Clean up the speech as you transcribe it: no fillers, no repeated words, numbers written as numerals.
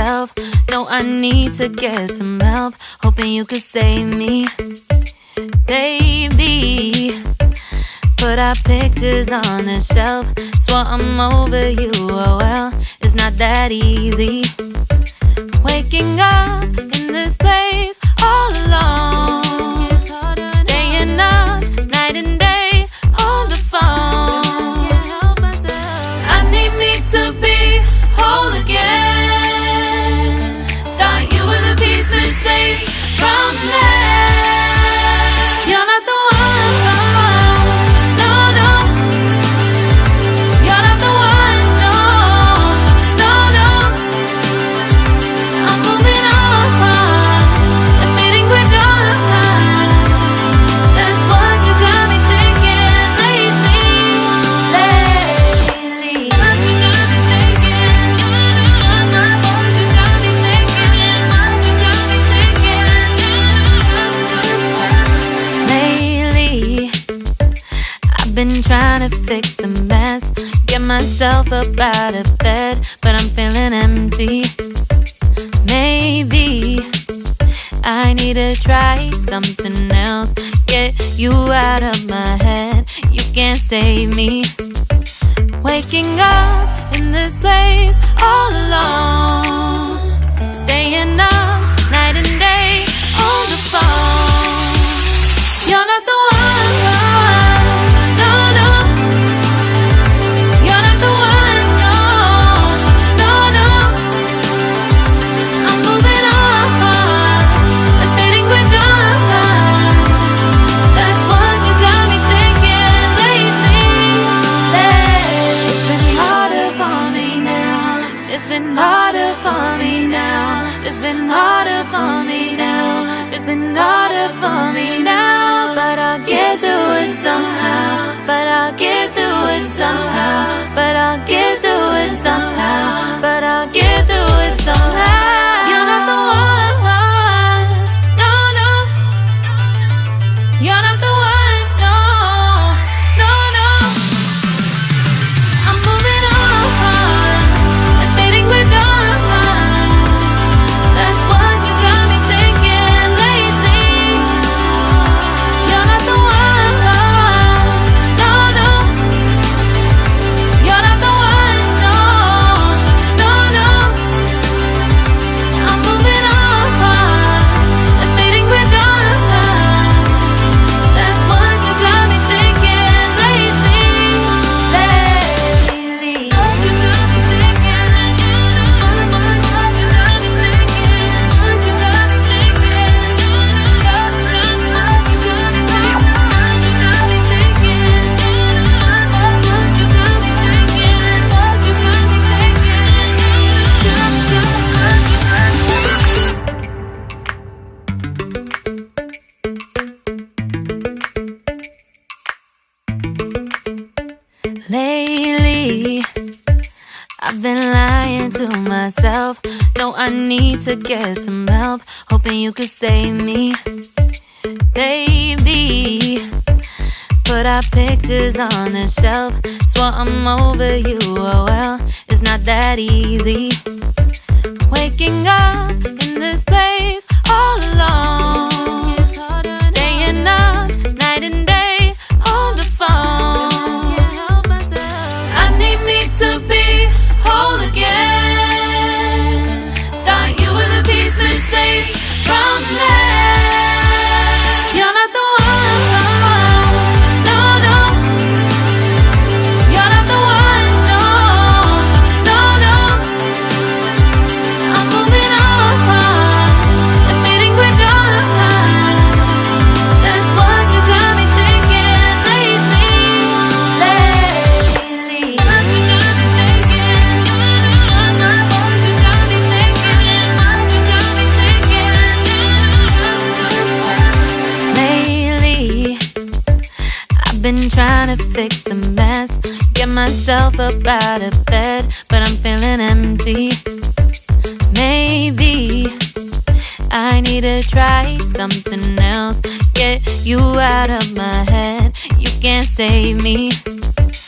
myself. No, I need to get some help. Hoping you could save me, baby. Put our pictures on the shelf. Swore I'm over you, oh well, it's not that easy. Waking up in this place all alone, staying up night and day on the phone. I need me to be whole again. Thought you were the piece missing from left. You're not the one. Been trying to fix the mess, get myself up out of bed, but I'm feeling empty. Maybe I need to try something else. Get you out of my head, you can't save me. Waking up in this place all alone, staying up night and day on the phone. You're not the one. It's been harder for me now. It's been harder for me now. It's been harder for me now. But I'll get through it somehow. But I'll get through it somehow. But I'll get through it somehow. But I'll get through it somehow. You're not the one. No, no. You're not the one. No, no, no. I'm moving on. Lately, I've been lying to myself. No, I need to get some help. Hoping you could save me, baby. Put our pictures on the shelf. Swore I'm over you, oh well, it's not that easy. Waking up in this place all alone, staying up night and day on the phone. To be whole again. Thought you were the piece missing from left. You're not the one. No, no. You're not the one. No, no, no. I'm moving on. Admitting we're done. That's what you got me thinking lately. Been trying to fix the mess, get myself up out of bed, but I'm feeling empty. Maybe I need to try something else. Get you out of my head, you can't save me.